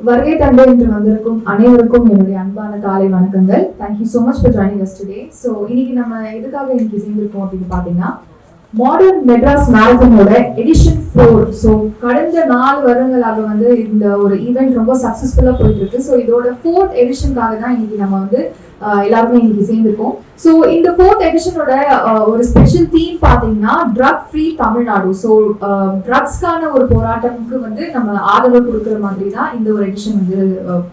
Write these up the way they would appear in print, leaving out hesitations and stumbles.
வருகை தந்து இன்று வந்திருக்கும் அனைவருக்கும் என்னுடைய அன்பான காலை வணக்கங்கள். Thank you so much for joining us today. So இன்னைக்கு நம்ம எதுக்காக இன்னைக்கு சேர்ந்திருக்கோம் அப்படின்னு பார்த்தீங்கன்னா, மாடர்ன் மெட்ராஸ் மேரத்தானோட எடிஷன் 4. ஸோ கடந்த 4 வருடங்களாக வந்து இந்த ஒரு ஈவெண்ட் ரொம்ப சக்ஸஸ்ஃபுல்லாக போயிட்டு இருக்கு. ஸோ இதோட 4th எடிஷனுக்காக தான் இன்னைக்கு நம்ம வந்து எல்லாருமே இன்னைக்கு சேர்ந்திருக்கோம். ஸோ இந்த 4th எடிஷனோட ஒரு ஸ்பெஷல் தீம் பார்த்தீங்கன்னா ட்ரக் ஃப்ரீ தமிழ்நாடு. ஸோ ட்ரக்ஸ்க்கான ஒரு போராட்டமுக்கு வந்து நம்ம ஆதரவு கொடுக்குற மாதிரி தான் இந்த ஒரு எடிஷன் வந்து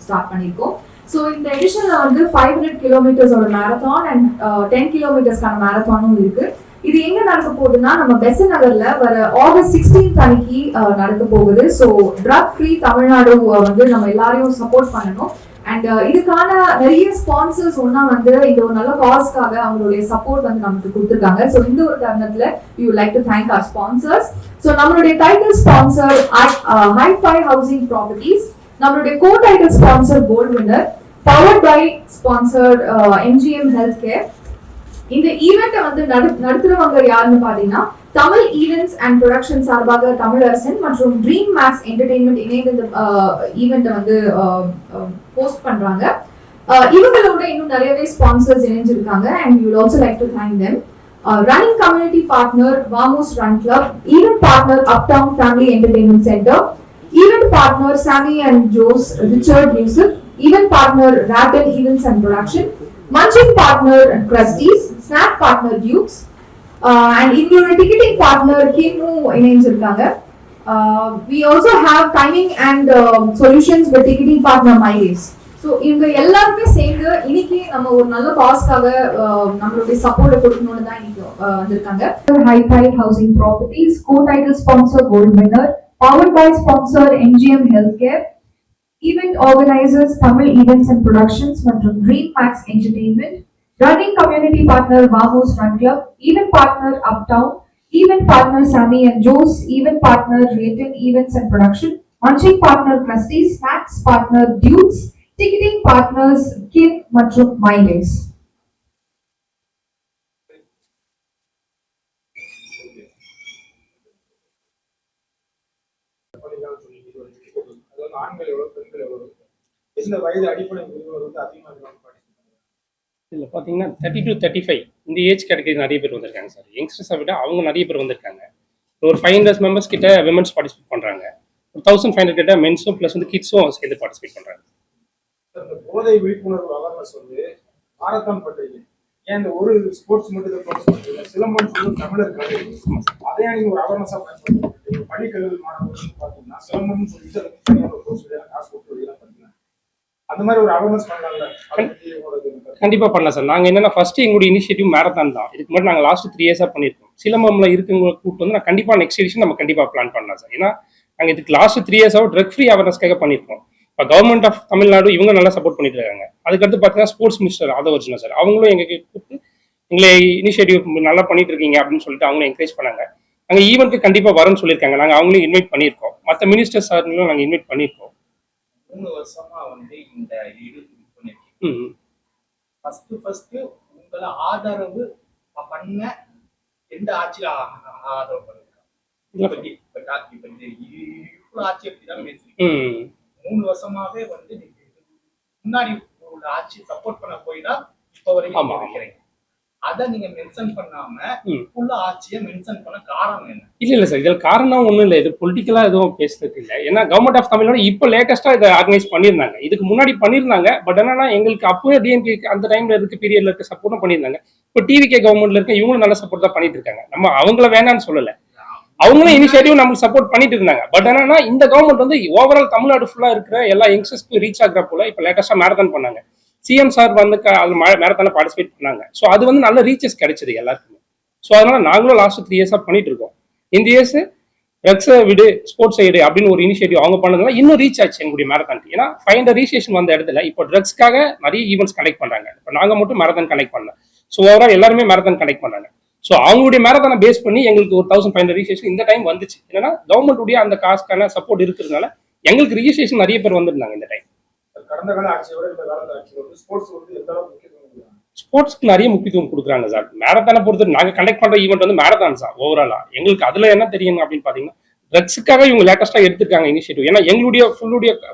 ஸ்டார்ட் பண்ணியிருக்கோம். ஸோ இந்த எடிஷன்ல வந்து 500 கிலோமீட்டர்ஸோட மேரத்தான் அண்ட் 10 கிலோமீட்டர்ஸ்க்கான மேரத்தானும் இருக்கு. இது எங்க நடக்க போகுதுன்னா, நம்ம பெசன்ட் நகர்ல வர ஆகஸ்ட் 16 அன்னைக்கு நடக்க போகுது. ஸோ ட்ரக் ஃப்ரீ தமிழ்நாடு வந்து நம்ம எல்லாரையும் சப்போர்ட் பண்ணணும். அண்ட் இதுக்கான நிறைய ஸ்பான்சர்ஸ் ஒன்னா வந்து இந்த ஒரு நல்ல காஸ்க்காக அவங்களுடைய சப்போர்ட் வந்து நமக்கு கொடுத்துருக்காங்க. ஸோ இந்த ஒரு தருணத்துல we would like to thank our sponsors. So நம்மளுடைய title sponsor hi fi housing properties, நம்மளுடைய co title sponsor gold winner, powered by sponsor MGM health care. இந்த ஈவெண்ட்டை வந்து நடத்துறவங்க யாருன்னு பாத்தீங்கன்னா, தமிழ் ஈவெண்ட்ஸ் அண்ட் ப்ரொடக்ஷன் சார்பாக தமிழரசன் மற்றும் ட்ரீம் மேக்ஸ் என்டர்டெயின்மெண்ட் இணைந்து இந்த ஈவெண்ட்டை வந்து போஸ்ட் பண்றாங்க. இவங்களோட இன்னும் நிறையவே ஸ்பான்சர்ஸ் இணைஞ்சிருக்காங்க. And you will also like to thank them. Running community partner Vamos run club, event partner Uptown family entertainment centre, event partner Sami and Jose Richard Yusuf, event partner Rattle events and production, Munching partner Crusties, Snack partner Dukes, and included ticketing partner Kinmu இணைஞ்சிருக்காங்க. We also have timing and solutions with ticketing partner MyRace. So இவங்க எல்லாருமே சேர்ந்து இன்னைக்கு நம்ம ஒரு நல்ல காஸ்க்காக நம்மளுடைய support கொடுக்கணும்னு தான் இன்னைக்கு வந்திருக்காங்க. Hi-Fi Housing Properties, co-title sponsor Gold Winner, powered by sponsor MGM Healthcare, event organizers Tamil Events and Productions மற்றும் Dream Max Entertainment, running community partner Vamos Run Club, event partner Uptown, event partner Sammy and Joe's, event partner Rated Events and Production, munching partner Crusties, snacks partner Dukes, ticketing partners Kim மற்றும் MyRace. ஆண்கள் எவ்வளவு, பெண்கள் எவ்வளவு, எந்த வயது அடிப்படை விருதுகள் வந்து அதிகமாக இல்லை பார்த்தீங்கன்னா 30 to 35 இந்த ஏஜ் கேட்டகரி நிறைய பேர் வந்திருக்காங்க சார். யங்ஸ்டர்ஸை விட அவங்க நிறைய பேர் வந்திருக்காங்க. ஒரு 500 மெம்பர்ஸ் கிட்ட விமன்ஸ் பார்ட்டிசிபேட் பண்ணுறாங்க. ஒரு 1500 கிட்ட மென்ஸும் ப்ளஸ் வந்து கிட்ஸும் சேர்ந்து பார்ட்டிசிபேட் பண்ணுறாங்க. போதை விழிப்புணர்வு அவேர்னஸ் வந்து மாரத்தான் பண்றீங்க, ஏன் இந்த ஒரு ஸ்போர்ட்ஸ் மட்டும் சிலம்பம் சொல்லி தமிழர் கலை அதே நீங்க ஒரு அவேர்னஸா பயன்படுத்துறீங்க. பள்ளிக்கல்வி மாணவர்கள் பார்த்தீங்கன்னா சிலம்பம் சொல்லிட்டு காசு கொடுத்து பார்த்தீங்கன்னா அந்த மாதிரி ஒரு அவேர்னஸ் பண்ணலாம்ல? கண்டிப்பாக பண்ணலாம் சார். நாங்கள் என்னன்னா ஃபர்ஸ்ட் எங்களுடைய இனிஷியேட்டிவ் மேரத்தான் தான். இதுக்கு முன்னாடி நாங்கள் லாஸ்ட் 3 இயர்ஸாக பண்ணியிருக்கோம். சிலம்பம்ல இருக்கவங்களை கூப்பிட்டு வந்து நான் கண்டிப்பாக நெக்ஸ்ட் எடிஷன் நம்ம கண்டிப்பாக பிளான் பண்ணலாம் சார். ஏன்னா நாங்கள் இதுக்கு லாஸ்ட் 3 இயர்ஸாக ட்ரக் ஃப்ரீ அவேர்னஸ்க்காக பண்ணியிருக்கோம். இப்போ கவர்மெண்ட் ஆஃப் தமிழ்நாடு இவங்க நல்லா சப்போர்ட் பண்ணிட்டு இருக்காங்க. அதுக்கடுத்து பார்த்தீங்கன்னா ஸ்போர்ட்ஸ் மினிஸ்டர் ஆதவர்ஜுனா சார் அவங்களும் எங்களுக்கு கூப்பிட்டு எங்களை இனிஷியேட்டிவ் நல்லா பண்ணிட்டு இருக்கீங்க அப்படின்னு சொல்லிட்டு அவங்களும் என்கரேஜ் பண்ணாங்க. நாங்கள் ஈவெண்ட்டுக்கு கண்டிப்பாக வரேன்னு சொல்லியிருக்காங்க. நாங்கள் அவங்களையும் இன்வைட் பண்ணியிருக்கோம். மற்ற மினிஸ்டர் சார்களும் நாங்கள் இன்வைட் பண்ணியிருக்கோம். 3 வருஷமா வந்து இந்த இது பண்ணிருக்கீங்க. ஃபர்ஸ்ட் உங்களை ஆதரவு பண்ண எந்த ஆட்சியில ஆதரவு பண்ணிருக்காங்க? இவ்வளவு ஆட்சி அப்படிதான் பேசுறீங்க. 3 வருஷமாவே வந்து முன்னாடி உள்ள ஆட்சி சப்போர்ட் பண்ண போய் தான் இப்ப வரைக்கும் இருக்கிறீங்க. அதை நீங்க மென்ஷன் பண்ணாம உள்ள ஆட்சியை மென்ஷன் பண்ண காரணம் என்ன? இல்ல சார், இதில் காரணம் ஒன்றும் இல்லை. இது பொலிட்டிக்கலா எதுவும் பேசுறது இல்லை. ஏன்னா கவர்மெண்ட் ஆஃப் தமிழ்நாடு இப்போ லேட்டஸ்டா இதை ஆர்கனைஸ் பண்ணியிருந்தாங்க. இதுக்கு முன்னாடி பண்ணியிருந்தாங்க. பட் என்னன்னா எங்களுக்கு அப்பவே டிஎம்கே அந்த டைம்ல இருக்க பீரியட்ல இருக்க சப்போர்ட்டும் பண்ணியிருந்தாங்க. இப்போ டிவிகே கவர்மெண்ட்ல இருக்க இவங்களும் நல்ல சப்போர்ட் தான் பண்ணிட்டு இருக்காங்க. நம்ம அவங்கள வேணான்னு சொல்லல, அவங்களும் இனிஷியேட்டிவ் நமக்கு சப்போர்ட் பண்ணிட்டு இருந்தாங்க. பட் என்னன்னா இந்த கவர்மெண்ட் வந்து ஓவரால் தமிழ்நாடு ஃபுல்லா இருக்கிற எல்லா யங்ஸ்டர்ஸ்க்கு ரீச் ஆகிற போல இப்போ லேட்டஸ்டா மேரத்தான் பண்ணாங்க. சிஎம் சார் வந்து அது மேரத்தான பார்ட்டிசிபேட் பண்ணாங்க. ஸோ அது வந்து நல்ல ரீச்சஸ் கிடைச்சது எல்லாருக்குமே. ஸோ அதனால நாங்களும் லாஸ்ட் 3 இயர்ஸாக பண்ணிட்டு இருக்கோம். இந்த இயர்ஸ் ட்ரக்ஸை விடு ஸ்போர்ட்ஸ் சைடு அப்படின்னு ஒரு இனிஷியேட்டிவ் அவங்க பண்ணதுனால இன்னும் ரீச் ஆச்சு எங்களுடைய மேரத்தான். ஏன்னா 500 ரிஜிஸ்ட்ரேஷன் வந்த இடத்துல இப்போ ட்ரக்ஸ்க்காக நிறைய ஈவெண்ட்ஸ் கனெக்ட் பண்றாங்க. இப்போ நாங்கள் மட்டும் மேரத்தான் கனெக்ட் பண்ணல. ஸோ ஓவரால் எல்லாருமே மேரத்தான் கனெக்ட் பண்ணாங்க. ஸோ அவங்களுடைய மேரத்தானை பேஸ் பண்ணி எங்களுக்கு ஒரு 1500 ரிஜிஸ்ட்ரேஷன் இந்த டைம் வந்துச்சு. ஏன்னா கவர்மெண்ட்டுடைய அந்த காசுக்கான சப்போர்ட் இருக்கிறதுனால எங்களுக்கு ரிஜிஸ்ட்ரேஷன் நிறைய பேர் வந்துருந்தாங்க இந்த டைம். கடந்த கால ஆட்சியோட இந்த காலத்துல ஆட்சியோட ஸ்போர்ட்ஸ் வந்து எந்த அளவுக்கு முக்கியத்துவம் கொடுக்குறாங்க? ஸ்போர்ட்ஸ்க்கு நிறைய முக்கியத்துவம் கொடுக்குறாங்க சார். மேரத்தானை பொறுத்து நாங்கள் கண்டக்ட் பண்ற ஈவெண்ட் வந்து மேரத்தான் சார். ஓவராலா எங்களுக்கு அதுல என்ன தெரியும் அப்படின்னு பாத்தீங்கன்னா ட்ரக்ஸுக்காக இவங்க லேட்டஸ்ட்டாக எடுத்துருக்காங்க இனிஷியேட்டிவ். ஏன்னா எங்களுடைய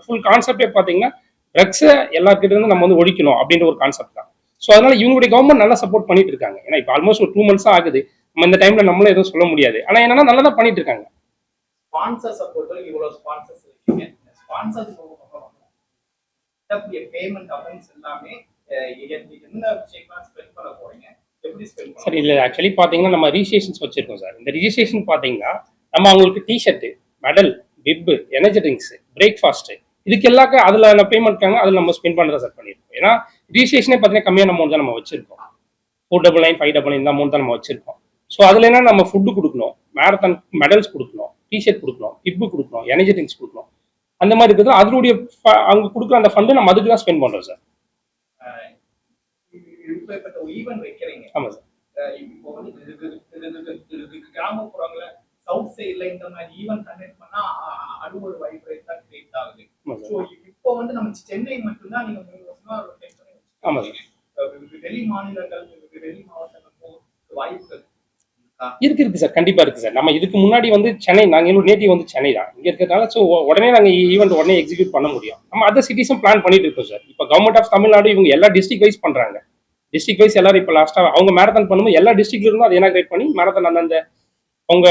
ஃபுல் கான்செப்டே பார்த்தீங்கன்னா ட்ரக்ஸை எல்லாருக்கிட்ட இருந்து நம்ம வந்து ஒழிக்கணும் அப்படின்ற ஒரு கான்செப்ட் தான். ஸோ அதனால இவங்களுடைய கவர்மெண்ட் நல்லா சப்போர்ட் பண்ணிட்டு இருக்காங்க. ஏன்னா இப்போ ஆல்மோஸ்ட் ஒரு 2 months ஆகுது. நம்ம இந்த டைம்ல நம்மளும் எதுவும் சொல்ல முடியாது. ஆனால் என்னன்னா நல்லா தான் பண்ணிட்டு இருக்காங்க. ஸ்பான்சர்ஸை பொறுத்தவரைக்கும் இவ்வளவு ஸ்பான்சர்ஸ் இருக்கீங்க. ஸ்பான்சர்ஸ் பேமெண்ட் அமௌண்ட்ஸ் எல்லாமே என்ன விஷயமா ஸ்பெண்ட் பண்ண போறீங்க, எப்படி ஸ்பெண்ட் பண்ண? சார் இல்லை ஆக்சுவலி பார்த்தீங்கன்னா நம்ம ரிஜிஸ்ட்ரேஷன்ஸ் வச்சிருக்கோம் சார். இந்த ரிஜிஸ்ட்ரேஷன் பார்த்தீங்கன்னா நம்ம அவங்களுக்கு T shirt, medal, பிப்பு, energy drinks, breakfast இதுக்கு எல்லாருக்கும் அதில் பேமெண்ட்காங்க அதில் நம்ம ஸ்பெண்ட் பண்ணுறத சார் பண்ணியிருக்கோம். ஏன்னா ரிஜிஸ்ட்ரேஷனே பார்த்தீங்கன்னா கம்மியான அமௌண்ட் தான் நம்ம வச்சிருக்கோம். 499, 599 இந்த அமௌண்ட் தான் நம்ம வச்சிருக்கோம். ஸோ அதில் என்ன நம்ம ஃபுட்டு கொடுக்கணும், மேரத்தான் மெடல்ஸ் கொடுக்கணும், டிஷர்ட் கொடுக்கணும், பிப்பு கொடுக்கணும், எனர்ஜி ட்ரிங்க்ஸ் கொடுக்கணும். அந்த மாதிரி இருக்குது. அதனுடைய அவங்க கொடுக்குற அந்த ஃபண்டு நம்ம அதுக்கு தான் ஸ்பெண்ட் பண்ணுறோம் சார். இப்ப ஈவென்ட் வைக்கிறீங்க. ஆமாம் சார். இப்போ வந்து கிராமப்புறங்கள சவுத் சைட்ல இந்த மாதிரி ஈவென்ட் கண்டக்ட் பண்ணா அது ஒரு வைப்ரேட் தான் கிரியேட் ஆகுது. ஸோ இப்போ வந்து நம்ம சென்னை மட்டும்தான் நீங்க 3 வருஷமா ரொட்டேட் பண்ணி வச்சிருக்கீங்க. ஆமாம் சார். வெளி மாநிலங்கள், வெளி மாவட்டங்கள் வாய்ப்புகள் இருக்கு சார், கண்டிப்பா இருக்கு சார். நம்ம இதுக்கு முன்னாடி வந்து சென்னை, நாங்கள் எங்களோட நேட்டிவ் வந்து சென்னை தான். இங்க இருக்கிறதுனால ஸோ உடனே நாங்கள் ஈவெண்ட் உடனே எக்ஸிக்யூட் பண்ண முடியும். நம்ம அதர் சிட்டிஸும் பிளான் பண்ணிட்டு இருக்கோம் சார். இப்போ கவர்மெண்ட் ஆஃப் தமிழ்நாடு இவங்க எல்லா டிஸ்ட்ரிக்ட் வைஸ் பண்றாங்க. டிஸ்ட்ரிக்ட் வைஸ் எல்லாரும் இப்போ லாஸ்ட்டாக அவங்க மேரத்தான் பண்ணும்போது எல்லா டிஸ்ட்ரிக்ட்ல இருந்தும் அதை இனாகிரேட் பண்ணி மேரத்தான் அந்தந்த அவங்க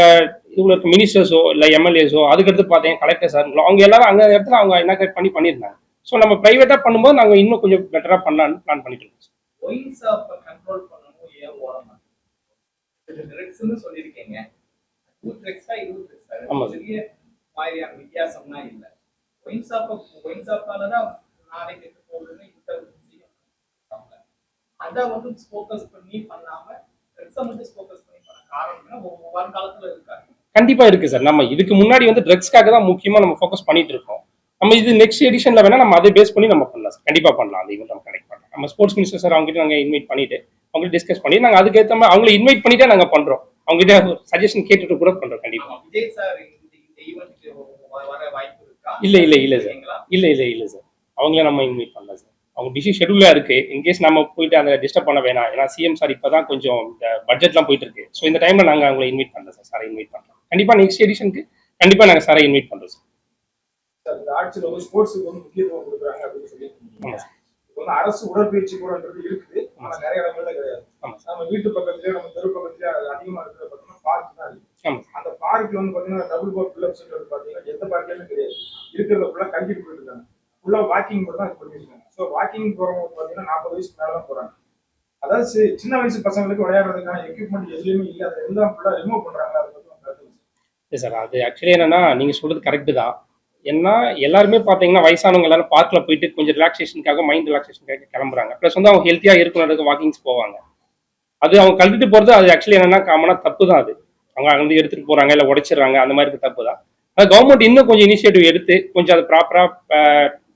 இவ்வளோ இருக்க மினிஸ்டர்ஸோ இல்லை எம்எல்ஏஸோ அதுக்கடுத்து பார்த்தீங்கன்னா கலெக்டர் சாருங்களோ அவங்க எல்லாரும் அங்கே இடத்துல அவங்க இனாகிரேட் பண்ணியிருந்தாங்க. ஸோ நம்ம ப்ரைவேட்டாக பண்ணும்போது நாங்கள் இன்னும் கொஞ்சம் பெட்டராக பண்ணலான்னு பிளான் பண்ணிட்டு இருக்கோம் சார். ஒயின் ஷாப்பை கண்ட்ரோல் பண்ணணும், ஏன் ஓடணும் ட்ரக்ஸ்னு சொல்லியிருக்கீங்க. 2 ட்ரக்ஸா 20 ட்ரக்ஸா ஆமாம். பெரிய மாதிரியான வித்தியாசம்னா இல்லை. ஒயின் ஷாப்பால தான் நாளைக்கு கெட்டு போகுதுன்னு அதை வந்து ஃபோக்கஸ் பண்ணி பண்ணாம ட்ரக்ஸை மட்டும் ஃபோக்கஸ் பண்ணி பண்ண காரணம் ஒவ்வொரு காலத்துல இருக்காங்க. கண்டிப்பா இருக்கு சார். நம்ம இதுக்கு முன்னாடி வந்து ட்ரக்ஸ்க்காக தான் முக்கியமா நம்ம ஃபோக்கஸ் பண்ணிட்டு இருக்கோம். நம்ம இது நெக்ஸ்ட் எடிஷன்ல வேணா நம்ம அதை பேஸ் பண்ணி நம்ம பண்ணலாம் சார். கண்டிப்பா பண்ணலாம். அந்த ஈவெண்ட் நம்ம கனெக்ட் பண்ணலாம். நம்ம ஸ்போர்ட்ஸ் மினிஸ்டர் சார் அவங்க கிட்ட நாங்கள் இன்வைட் பண்ணிட்டு அவங்க டிஸ்கஸ் பண்ணி நாங்கள் அதுக்கேற்ற மாதிரி அவங்களை இன்வைட் பண்ணிட்டே நாங்கள் பண்றோம். அவங்க கிட்ட சஜஷன் கேட்டுட்டு கூட பண்றோம். கண்டிப்பா. விஜய் சார் இந்த ஈவென்ட்க்கு வர வாய்ப்பு இருக்கா? இல்ல சார். இல்ல சார். அவங்கள நம்ம இன்வைட் பண்ணலாம் சார். அவங்க பிஸி ஷெடியூலா இருக்கு. இன்கேஸ் நம்ம போயிட்டு அந்த டிஸ்டர்ப் பண்ண வேணாம். ஏன்னா சிஎம் சார் இப்பதான் கொஞ்சம் இந்த பட்ஜெட்லாம் போயிட்டு இருக்கு. ஸோ இந்த டைம்ல நாங்கள் அவங்களை இன்வைட் பண்ணலாம் சார். சாரை இன்வைட் பண்ணலாம். கண்டிப்பா நெக்ஸ்ட் எடிஷனுக்கு கண்டிப்பா நாங்கள் சாரை இன்வைட் பண்றோம் சார். சார் இந்த ஆட்சியில் வந்து ஸ்போர்ட்ஸுக்கு வந்து முக்கியத்துவம் கொடுக்குறாங்க அப்படின்னு சொல்லி ஆமாம் சார். இப்போ வந்து அரசு உடற்பயிற்சி கூடன்றது இருக்குது. ஆனால் நிறைய இடங்கள்ல கிடையாது. ஆமாம் சார். நம்ம வீட்டு பக்கத்துலயே நம்ம தெரு பக்கத்துலயே அதிகமா இருக்கிறது பார்த்தீங்கன்னா பார்க் தான் இருக்கு. ஆமாம் சார். அந்த பார்க்ல வந்து பார்த்தீங்கன்னா டபுள் போர் பில்லப்ஸ்ன்றது பார்த்தீங்கன்னா எந்த பார்க்லயுமே கிடையாது. இருக்கிறத ஃபுல்லாக கண்டிட்டு போயிட்டு இருக்காங்க. ஃபுல்லாக வாக்கிங் மட்டும் தான் இது பண்ணிருக்காங்க. ஸோ வாக்கிங் போறவங்க பார்த்தீங்கன்னா 40 வயசுக்கு மேலே தான் போறாங்க. அதாவது சின்ன வயசு பசங்களுக்கு விளையாடுறதுக்கான எக்யூப்மெண்ட் எதுலையுமே இல்லை. அதை எல்லாம் ஃபுல்லாக ரிமூவ் பண்றாங்க. அதை பற்றி கருத்து இல்லை சார். அது ஆக்சுவலி என்னன்னா நீங்க சொல்றது கரெக்டு தான். ஏன்னா எல்லாருமே பார்த்தீங்கன்னா வயசானவங்க எல்லாரும் பார்க்கில் போயிட்டு கொஞ்சம் ரிலாக்ஸேஷனுக்காக மைண்ட் ரிலாக்ஸேஷனுக்காக கிளம்புறாங்க. ப்ளஸ் வந்து அவங்க ஹெல்த்தியாக இருக்கணுன்றதுக்கு வாக்கிங்ஸ் போவாங்க. அது அவங்க கழட்டிட்டு போகிறது அது ஆக்சுவலி என்னன்னா காமனாக தப்பு தான். அது அவங்க அங்கே எடுத்துகிட்டு போகிறாங்க இல்லை உடைச்சிடுறாங்க. அந்த மாதிரி தப்பு தான். அது கவர்மெண்ட் இன்னும் கொஞ்சம் இனிஷியேட்டிவ் எடுத்து கொஞ்சம் அதை ப்ராப்பராக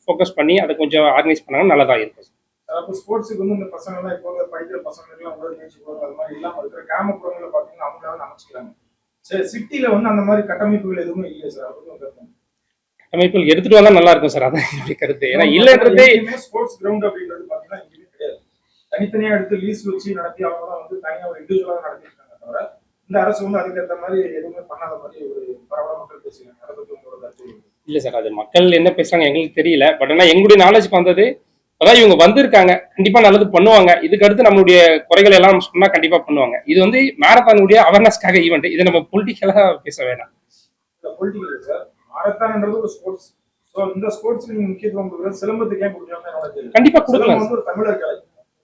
ஃபோக்கஸ் பண்ணி அதை கொஞ்சம் ஆர்கனைஸ் பண்ணாங்கன்னா நல்லதாக இருக்கும். அப்போ ஸ்போர்ட்ஸுக்கு வந்து இந்த பசங்க எல்லாம் இப்போ படிக்கிற பசங்களுக்குலாம் உடற்பயிற்சி போகிறது அது மாதிரி இல்லாமல் இருக்கிற கிராமப்புறங்களில் பார்த்தீங்கன்னா அவங்களால அமைச்சிக்கிறாங்க. சரி, சிட்டியில வந்து அந்த மாதிரி கட்டமைப்புகள் எதுவுமே இல்லையா சார்? அப்படின்னு அமைப்புகள் எடுத்துட்டு வந்தா நல்லா இருக்கும் சார். அதான் என்னுடைய கருத்து. ஏன்னா இல்லைன்றதே ஸ்போர்ட்ஸ் கிரவுண்ட் அப்படின்றது பார்த்தீங்கன்னா எங்கேயுமே கிடையாது. தனித்தனியா எடுத்து லீஸ் வச்சு நடத்தி அவங்க தான் வந்து தனியாக ஒரு இண்டிவிஜுவலாக நடத்திருக்காங்க. தவிர இந்த அரசு வந்து அதுக்கேற்ற மாதிரி எதுவுமே பண்ணாத மாதிரி ஒரு பரவலாக மக்கள் பேசுகிறாங்க. அதை பற்றி உங்களோட கருத்து? இல்லை சார். அது மக்கள் என்ன பேசுறாங்க எங்களுக்கு தெரியல. பட் ஆனால் எங்களுடைய நாலேஜ்க்கு வந்தது அதான் இவங்க வந்திருக்காங்க. கண்டிப்பா நல்லது பண்ணுவாங்க. இதுக்கு அடுத்து நம்மளுடைய குறைகள் எல்லாம் சொன்னா கண்டிப்பா பண்ணுவாங்க. இது வந்து மேரத்தானுடைய அவேர்னஸ்க்காக ஈவெண்ட். இதை நம்ம பொலிட்டிக்கலா பேச வேணாம். Political sir. மாரத்தான்ன்றது ஒரு ஸ்போர்ட்ஸ். ஸோ இந்த ஸ்போர்ட்ஸ்க்கு நீங்க முக்கியத்துவம் கொடுக்குறது சிலம்பத்துக்கு ஏன் கொடுக்குறாங்க என்னோட கேள்வி. கண்டிப்பா கொடுக்கலாம். வந்து ஒரு தமிழர் கலை.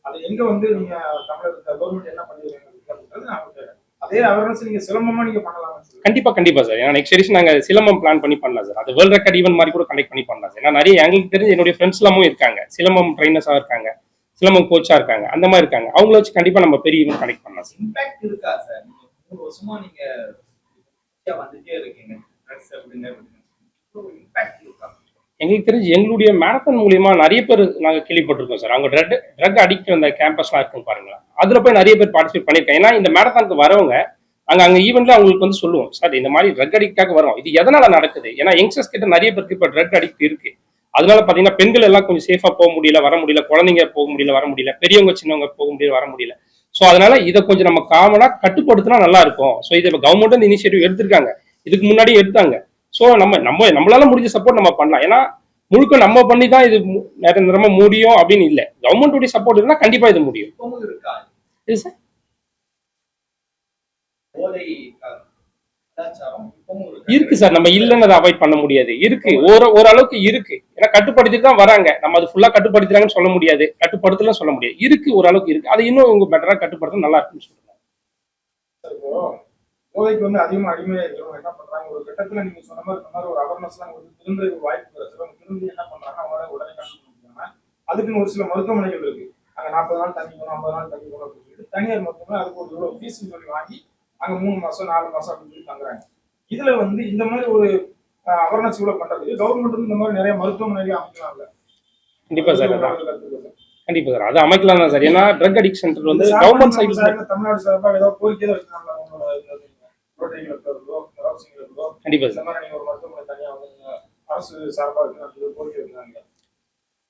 அது எங்க வந்து நீங்க தமிழர் கவர்மெண்ட் என்ன பண்ணிருக்காங்க நான் கேட்கிறேன். அதே அவேர்னஸ் நீங்க சிலம்பமா நீங்க பண்ணலாம். கண்டிப்பா சார். ஏன்னா நெக்ஸ்ட் எடிஷன் நாங்க சிலம்பம் பிளான் பண்ணி பண்ணலாம் சார். அது வேர்ல்ட் ரெக்கார்ட் ஈவென்ட் மாதிரி கூட கனெக்ட் பண்ணி பண்ணலாம் சார். ஏன்னா நிறைய எங்களுக்கு தெரிஞ்சு என்னுடைய ஃப்ரெண்ட்ஸ் எல்லாமும் இருக்காங்க. சிலம்பம் ட்ரைனர்ஸா இருக்காங்க, சிலம்பம் கோச்சா இருக்காங்க, அந்த மாதிரி இருக்காங்க. அவங்கள வச்சு கண்டிப்பா நம்ம பெரிய ஈவென்ட் கனெக்ட் பண்ணலாம் சார். இம்பாக்ட் இருக்கா சார்? 3 வருஷமா நீங்க வந்துட்டே இருக்கீங்க. இம்பாக்ட் இருக்கா? எங்களுக்கு தெரிஞ்சு எங்களுடைய மேரத்தான் மூலியமா நிறைய பேர் நாங்கள் கேள்விப்பட்டிருக்கோம் சார். அவங்க ட்ரக் அடிக்ட் அந்த கேம்பஸ்லாம் இருக்குன்னு பாருங்களேன். அதுல போய் நிறைய பேர் பார்ட்டிசிபேட் பண்ணியிருக்கேன். ஏன்னா இந்த மேரத்தானுக்கு வரவங்க அங்கே ஈவெண்ட்ல அவங்களுக்கு வந்து சொல்லுவோம் சார் இந்த மாதிரி ட்ரக் அடிக்டாக வரும். இது எதனால நடக்குது? ஏன்னா யங்ஸ்டர்ஸ் கிட்ட நிறைய பேருக்கு இப்போ ட்ரக் அடிக்ட் இருக்கு. அதனால பார்த்தீங்கன்னா பெண்கள் எல்லாம் கொஞ்சம் சேஃபா போக முடியல, வர முடியல, குழந்தைங்க போக முடியல, வர முடியல, பெரியவங்க சின்னவங்க போக முடியல, வர முடியல. ஸோ அதனால இதை கொஞ்சம் நம்ம காமனா கட்டுப்படுத்தினா நல்லா இருக்கும். ஸோ இதை கவர்மெண்ட் இனிஷியேட்டிவ் எடுத்திருக்காங்க. இதுக்கு முன்னாடி எடுத்தாங்க. ஸோ நம்மளால முடிஞ்ச சப்போர்ட் நம்ம பண்ணலாம். ஏன்னா முழுக்க நம்ம பண்ணி தான் இது நிரந்தரமா முடியும் அப்படின்னு இல்லை. கவர்மெண்ட்டுடைய சப்போர்ட் இருந்தால் கண்டிப்பா இது முடியும். இப்பவும் இருக்கா இது சார் போதை கலாச்சாரம் இப்பவும் இருக்கு சார். நம்ம இல்லைன்னு அதை அவாய்ட் பண்ண முடியாது. இருக்கு, ஓரளவுக்கு இருக்கு. ஏன்னா கட்டுப்படுத்திட்டு தான் வராங்க. நம்ம அது ஃபுல்லா கட்டுப்படுத்துறாங்கன்னு சொல்ல முடியாது, கட்டுப்படுத்தலாம் சொல்ல முடியாது. இருக்கு, ஓரளவுக்கு இருக்கு. அது இன்னும் உங்க பெட்டரா கட்டுப்படுத்த நல்லா இருக்குன்னு சொல்லுவாங்க. இப்போ போதைக்கு வந்து அதிகமா அடிமையா இருக்கிறவங்க என்ன பண்றாங்க, ஒரு கட்டத்துல நீங்க சொன்ன மாதிரி இந்த மாதிரி ஒரு அவேர்னஸ் எல்லாம் வந்து திரும்ப வாய்ப்பு கிடைச்சிடும். திரும்பி என்ன பண்றாங்க, அவங்களால உடனே கண்டுபிடிக்கிறாங்க. அதுக்குன்னு ஒரு சில மருத்துவமனைகள் இருக்கு. அங்க 40 நாள் தங்கிக்கணும், 50 நாள் தங்கிக்கணும் அப்படின்னு சொல்லிட்டு தனியார் மருத்துவமனை அதுக்கு ஒரு இவ்வளவு ஃபீஸ் சொல்லி வாங்கி அங்க 3 மாசம் 4 மாசம் அப்படின்னு சொல்லி தங்குறாங்க. இதுல வந்து இந்த மாதிரி ஒரு அவேர்னஸ் இவ்வளவு பண்றதுக்கு கவர்மெண்ட் இந்த மாதிரி நிறைய மருத்துவமனைகள் அமைக்கலாம்ல. கண்டிப்பா சார், கண்டிப்பா சார், அது அமைக்கலாம் தான் சார். ஏன்னா ட்ரக் அடிக்ஷன் சென்டர் வந்து கவர்மெண்ட் சைட்ல தமிழ்நாடு சார்பா ஏதாவது கோரிக்கை வச்சுக்கலாம். கண்டிப்பா சார், அரசு சார்பா கோரிக்கை வைக்கிறாங்க.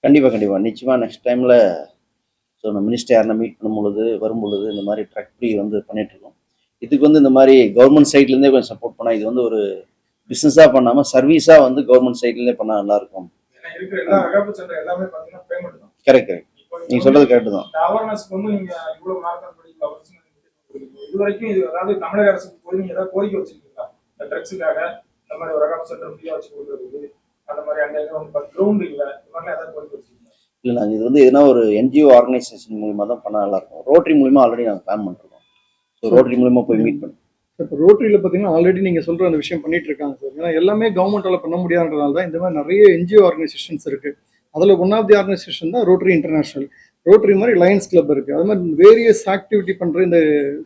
கண்டிப்பாக நிச்சயமாக நெக்ஸ்ட் டைமில் ஸோ நம்ம மினிஸ்டர் யாருன்னா மீட் பண்ணும் பொழுது வரும் பொழுது இந்த மாதிரி ட்ரக் ஃப்ரீ வந்து பண்ணிகிட்ருக்கோம். இதுக்கு வந்து இந்த மாதிரி கவர்மெண்ட் சைட்லேருந்தே கொஞ்சம் சப்போர்ட் பண்ணால், இது வந்து ஒரு பிஸ்னஸாக பண்ணாமல் சர்வீஸாக வந்து கவர்மெண்ட் சைட்லேருந்தே பண்ணால் நல்லாயிருக்கும். கரெக்ட், நீங்கள் சொல்கிறது கரெக்டு தான். இது வரைக்கும் இது அதாவது தமிழக அரசுக்கு போய் நீங்க ஏதாவது கோரிக்கை வச்சிருக்கீங்களா? இந்த ட்ரக்ஸுக்காக இந்த மாதிரி ஒரு ரகம் சென்டர் ஃப்ரீயா வச்சு கொடுக்குறது, அந்த மாதிரி அங்கே கிரவுண்ட் இல்லை, இந்த மாதிரிலாம் ஏதாவது கோரிக்கை வச்சிருக்கீங்களா? இல்லை, நாங்கள் இது வந்து எதுனா ஒரு NGO ஆர்கனைசேஷன் மூலிமா தான் பண்ணால் நல்லாயிருக்கும். ரோட்டரி மூலிமா ஆல்ரெடி நாங்கள் பிளான் பண்ணிருக்கோம். ஸோ ரோட்டரி மூலிமா போய் மீட் பண்ணி இப்போ ரோட்டரியில் பார்த்தீங்கன்னா ஆல்ரெடி நீங்கள் சொல்கிற அந்த விஷயம் பண்ணிட்டு இருக்காங்க சார். ஏன்னா எல்லாமே கவர்மெண்ட்டால் பண்ண முடியாதுன்றதால தான் இந்த மாதிரி நிறைய NGO ஆர்கனைசேஷன்ஸ் இருக்குது. அதில் ஒன் ஆஃப் தி ஆர்கனைசேஷன் தான் ரோட்டரி இன்டர்நேஷனல். ரோட்டரி மாதிரி லயன்ஸ் கிளப் இருக்குது. அது மாதிரி வேரியஸ் ஆக்டிவிட்டி பண்ணுற இந்த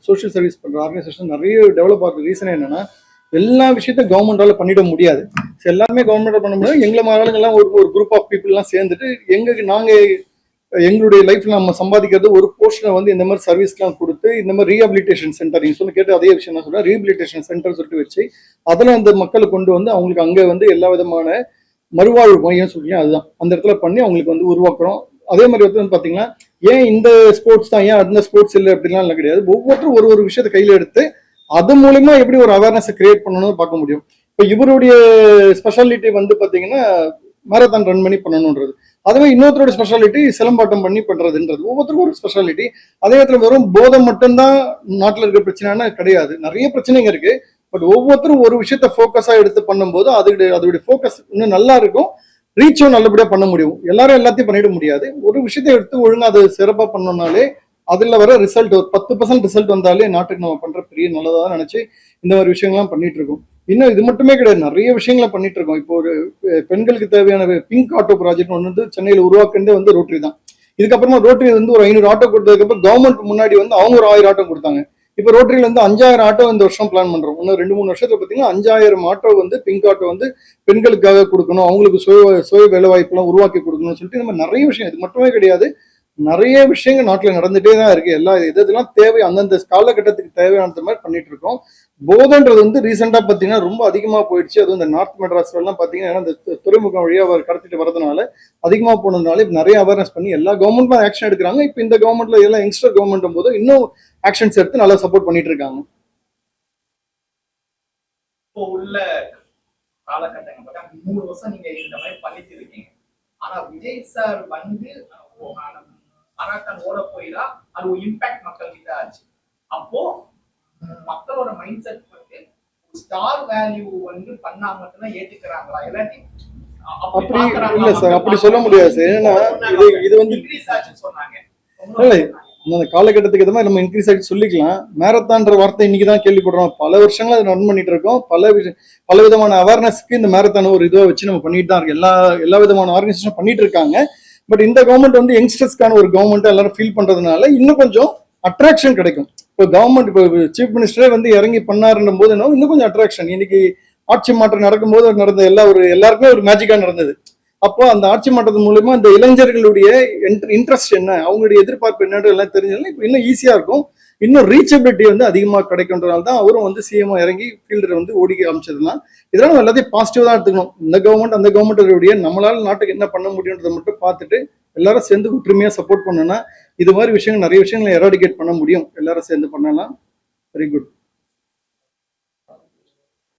சோஷியல் சர்வீஸ் பண்ணுற ஆர்கனைசேஷன் நிறைய டெவலப் ஆகுது. ரீசன் என்னன்னா, எல்லா விஷயத்தையும் கவர்மெண்டால பண்ணிட முடியாது. ஸோ எல்லாமே கவர்மெண்டால் பண்ண முடியாது. எங்களை ஆளுங்கெல்லாம் ஒரு குரூப் ஆஃப் பீப்புளெலாம் சேர்ந்துட்டு எங்களுடைய லைஃப்ல நம்ம சம்பாதிக்கிறது ஒரு போர்ஷனை வந்து இந்த மாதிரி சர்வீஸ்லாம் கொடுத்து இந்த மாதிரி ரீஹாபிலிட்டேஷன் சென்டர், நீங்கள் சொல்லி கேட்டு அதே விஷயம் நான் சொல்கிறேன், ரீஹாபிலிட்டேஷன் சென்டர் சொல்லிட்டு வச்சு அதில் அந்த மக்களை கொண்டு வந்து அவங்களுக்கு அங்கே வந்து எல்லா விதமான மறுவாழ்வு மையம் சொல்லி அதுதான் அந்த இடத்துல பண்ணி அவங்களுக்கு வந்து உருவாக்குறோம். அதே மாதிரி வந்து பார்த்தீங்கன்னா, ஏன் இந்த ஸ்போர்ட்ஸ் தான், ஏன் அந்த ஸ்போர்ட்ஸ் இல்லை அப்படிலாம் இல்லை கிடையாது. ஒவ்வொருத்தரும் ஒரு விஷயத்தை கையில் எடுத்து அது மூலிமா எப்படி ஒரு அவேர்னஸை கிரியேட் பண்ணணும்னு பார்க்க முடியும். இப்போ இவருடைய ஸ்பெஷாலிட்டி வந்து பார்த்தீங்கன்னா மேரத்தான் ரன் பண்ணி பண்ணணுன்றது. அதுவே இன்னொருத்தரோட ஸ்பெஷாலிட்டி சிலம்பாட்டம் பண்ணி பண்றதுன்றது. ஒவ்வொருத்தருக்கும் ஒரு ஸ்பெஷாலிட்டி. அதே இடத்துல வெறும் போதை மட்டும்தான் நாட்டில் இருக்க பிரச்சனைனா கிடையாது, நிறைய பிரச்சனைங்க இருக்கு. பட் ஒவ்வொருத்தரும் ஒரு விஷயத்த ஃபோக்கஸா எடுத்து பண்ணும்போது அதோடைய ஃபோக்கஸ் இன்னும் நல்லா இருக்கும், ரீச்சும் நல்லபடியா பண்ண முடியும். எல்லாரும் எல்லாத்தையும் பண்ணிட முடியாது. ஒரு விஷயத்தை எடுத்து ஒழுங்கா அது சிறப்பா பண்ணோம்னாலே அதுல வர ரிசல்ட் ஒரு 10% ரிசல்ட் வந்தாலே நாட்டுக்கு நம்ம பண்ற பெரிய நல்லதா நினைச்சு இந்த மாதிரி விஷயங்கள்லாம் பண்ணிட்டு இருக்கோம். இன்னும் இது மட்டுமே கிடையாது, நிறைய விஷயங்களை பண்ணிட்டு இருக்கோம். இப்போ ஒரு பெண்களுக்கு தேவையான பிங்க் ஆட்டோ ப்ராஜெக்ட் ஒன்று வந்து சென்னையில் உருவாக்குறதே வந்து ரோட்டரி தான். இதுக்கப்புறமா ரோட்டரி வந்து ஒரு 500 ஆட்டோ கொடுத்ததுக்கப்புறம் கவர்மெண்ட் முன்னாடி வந்து அவங்க ஒரு 1000 ஆட்டோ கொடுத்தாங்க. இப்போ ரோட்டரியில் வந்து 5000 ஆட்டோ இந்த வருஷம் பிளான் பண்றோம். இன்னும் 2-3 வருஷத்துல பார்த்தீங்கன்னா 5000 ஆட்டோ வந்து பிங்க் ஆட்டோ வந்து பெண்களுக்காக கொடுக்கணும், அவங்களுக்கு சுய வேலை வாய்ப்புலாம் உருவாக்கி கொடுக்கணும்னு சொல்லிட்டு நம்ம நிறைய விஷயம், இது மட்டுமே கிடையாது, நிறைய விஷயங்கள் நாட்டில் நடந்துட்டே தான் இருக்கு. எல்லா இதெல்லாம் தேவை, அந்தந்த காலகட்டத்துக்கு தேவையான மாதிரி பண்ணிட்டு இருக்கோம். போதைன்றது வந்து ரீசெண்டா பாத்தீங்கன்னா ரொம்ப அதிகமா போயிடுச்சு. அதுவும் இந்த நார்த் மெட்ராஸ்ல எல்லாம் பாத்தீங்கன்னா இந்த துறைமுகம் வழியா கடத்திட்டு வரதுனால அதிகமா போனதுனால இப்ப நிறைய அவேர்னஸ் பண்ணி எல்லா கவர்மெண்ட்டும் ஆக்ஷன் எடுக்கிறாங்க. இப்ப இந்த கவர்மெண்ட்ல எல்லாம் யங்ஸ்டர் கவர்மெண்ட் போது இன்னும் ஆக்ஷன்ஸ் எடுத்து நல்லா சப்போர்ட் பண்ணிட்டு இருக்காங்க. இப்போ உள்ள காலகட்டங்கள் பார்த்தா 3 வருஷம் நீங்க இந்த மாதிரி பண்ணிட்டு இருக்கீங்க. ஆனா விஜய் சார் வந்து மராத்தான் ஓட போயிடா அது ஒரு இம்பாக்ட் மக்கள் கிட்ட ஆச்சு. அப்போ மக்களோட மைண்ட் செட் வந்து ஸ்டார் வேல்யூ வந்து பண்ணா மட்டும்தான் ஏத்துக்கிறாங்களா, இல்லாட்டி அப்படி இல்ல சார், அப்படி சொல்ல முடியாது சார். ஏன்னா இது வந்து இன்க்ரீஸ் ஆச்சுன்னு சொன்னாங்க. அந்த காலகட்டத்துக்கு ஏற்ற மாதிரி நம்ம இன்க்ரீஸ் ஆகிட்டு சொல்லிக்கலாம். மேரத்தான்ற வார்த்தை இன்னைக்கு தான் கேள்விப்படுறோம். பல வருஷங்களா அதை ரன் பண்ணிட்டு இருக்கோம். பல விதமான அவேர்னஸ்க்கு இந்த மேரத்தான ஒரு இதுவை வச்சு நம்ம பண்ணிட்டு தான் இருக்கோம். எல்லா விதமான ஆர்கனைசேஷன் பண்ணிட்டு இருக்காங்க. பட் இந்த கவர்மெண்ட் வந்து யங்ஸ்டர்ஸ்க்கான ஒரு கவர்மெண்ட் எல்லாரும் ஃபீல் பண்றதுனால இன்னும் கொஞ்சம் அட்ராக்ஷன் கிடைக்கும். இப்போ கவர்மெண்ட் இப்போ சீஃப் மினிஸ்டரே வந்து இறங்கி பண்ணாருன்னும் போது இன்னும் கொஞ்சம் அட்ராக்ஷன். இன்னைக்கு ஆட்சி மாற்றம் நடக்கும்போது நடந்த எல்லாருக்குமே ஒரு மேஜிக்கா நடந்தது. அப்போ அந்த ஆட்சி மாற்றத்தின் மூலமா இந்த இளைஞர்களுடைய இன்ட்ரெஸ்ட் என்ன, அவங்களுடைய எதிர்பார்ப்பு என்னன்னு எல்லாம் தெரிஞ்சதுன்னா இப்போ இன்னும் ஈஸியா இருக்கும். இன்னும் ரீச்சபிலிட்டி வந்து அதிகமாக கிடைக்கும்ன்றதால தான் அவரும் வந்து சிஎம் இறங்கி ஃபீல்டர் வந்து ஓடிக்க அமைச்சதுன்னா இதெல்லாம் நம்ம எல்லாத்தையும் பாசிட்டிவ் தான் எடுத்துக்கணும். இந்த கவர்மெண்ட் அந்த கவர்மெண்ட்டுடைய நம்மளால நாட்டுக்கு என்ன பண்ண முடியுன்றதை மட்டும் பார்த்துட்டு எல்லாரும் சேர்ந்து ஒற்றுமையா சப்போர்ட் பண்ணோம்னா இது மாதிரி விஷயங்கள் நிறைய விஷயங்களை எராடிகேட் பண்ண முடியும். எல்லாரும் சேர்ந்து பண்ணலாம். Very good.